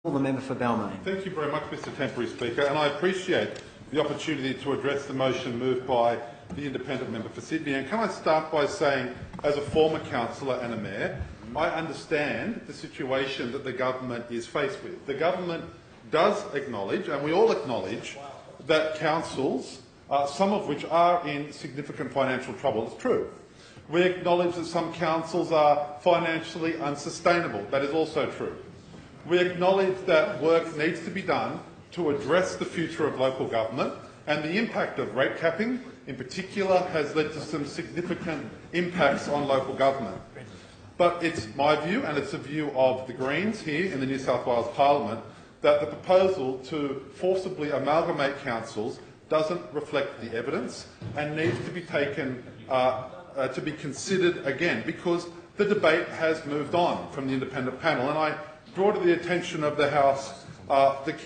The member for Balmain. Thank you very much, Mr Temporary Speaker, and I appreciate the opportunity to address the motion moved by the independent member for Sydney. And can I start by saying, as a former councillor and a mayor, I understand the situation that the government is faced with. The government does acknowledge, and we all acknowledge, that councils, some of which are in significant financial trouble. It's true. We acknowledge that some councils are financially unsustainable. That is also true. We acknowledge that work needs to be done to address the future of local government, and the impact of rate capping in particular has led to some significant impacts on local government. But it's my view, and it's the view of the Greens here in the New South Wales Parliament, that the proposal to forcibly amalgamate councils doesn't reflect the evidence and needs to be taken to be considered again, because the debate has moved on from the independent panel. And I draw to the attention of the House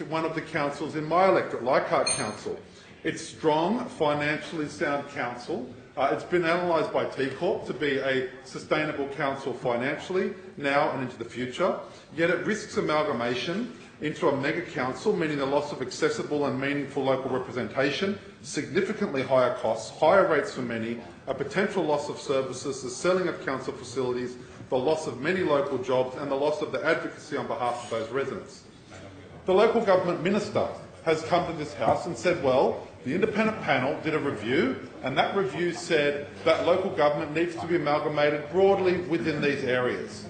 one of the councils in my electorate, Leichhardt Council. It's strong, financially sound council. It's been analysed by T Corp to be a sustainable council financially, now and into the future, yet it risks amalgamation into a mega council, meaning the loss of accessible and meaningful local representation, significantly higher costs, higher rates for many, a potential loss of services, the selling of council facilities, the loss of many local jobs and the loss of the advocacy on behalf of those residents. The local government minister has come to this House and said, well, the independent panel did a review, and that review said that local government needs to be amalgamated broadly within these areas.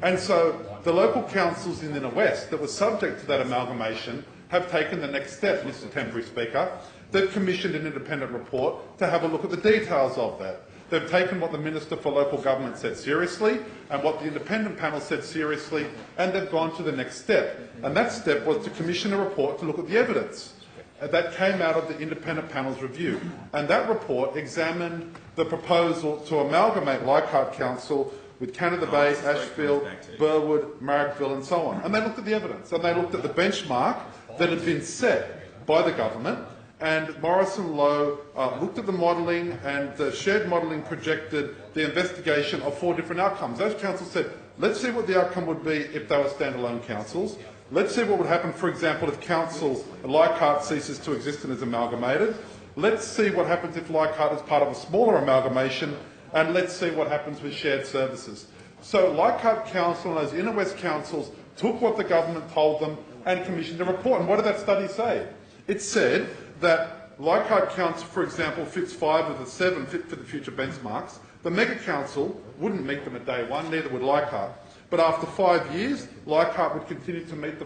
And so the local councils in the inner west that were subject to that amalgamation have taken the next step, Mr Temporary Speaker. They've commissioned an independent report to have a look at the details of that. They've taken what the Minister for Local Government said seriously and what the independent panel said seriously, and they've gone to the next step. And that step was to commission a report to look at the evidence that came out of the independent panel's review. And that report examined the proposal to amalgamate Leichhardt Council with Canada Bay, Ashfield, Burwood, Marrickville and so on. And they looked at the evidence, and they looked at the benchmark that had been set by the government. And Morrison Lowe looked at the modelling, and the shared modelling projected the investigation of 4 different outcomes. Those councils said, let's see what the outcome would be if they were standalone councils. Let's see what would happen, for example, if councils Leichhardt ceases to exist and is amalgamated. Let's see what happens if Leichhardt is part of a smaller amalgamation, and let's see what happens with shared services. So Leichhardt Council and those inner west councils took what the government told them and commissioned a report. And what did that study say? It said that Leichhardt Council, for example, fits 5 of the 7 fit for the future benchmarks. The mega council wouldn't meet them at day 1, neither would Leichhardt. But after 5 years, Leichhardt would continue to meet the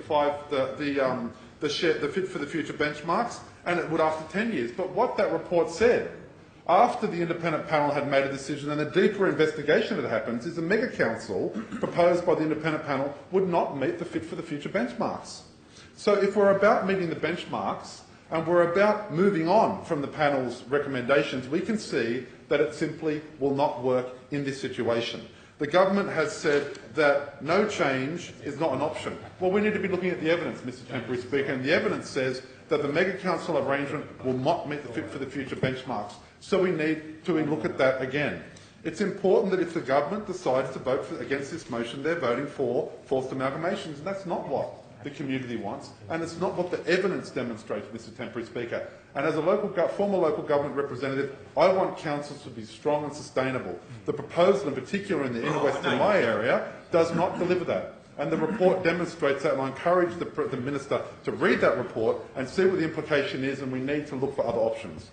fit for the future benchmarks, and it would after 10 years. But what that report said, after the independent panel had made a decision and a deeper investigation that happens, is a mega council proposed by the independent panel would not meet the fit for the future benchmarks. So if we're about meeting the benchmarks, and we're about moving on from the panel's recommendations, we can see that it simply will not work in this situation. The government has said that no change is not an option. Well, we need to be looking at the evidence, Mr Temporary Speaker, and the evidence says that the mega council arrangement will not meet the fit for the future benchmarks. So we need to look at that again. It's important that if the government decides to vote against this motion, they're voting for forced amalgamations, and that's not what the community wants, and it's not what the evidence demonstrates, Mr Temporary Speaker. And as a former local government representative, I want councils to be strong and sustainable. The proposal, in particular in the inner west in my area, does not deliver that. And the report demonstrates that, and I encourage the Minister to read that report and see what the implication is, and we need to look for other options.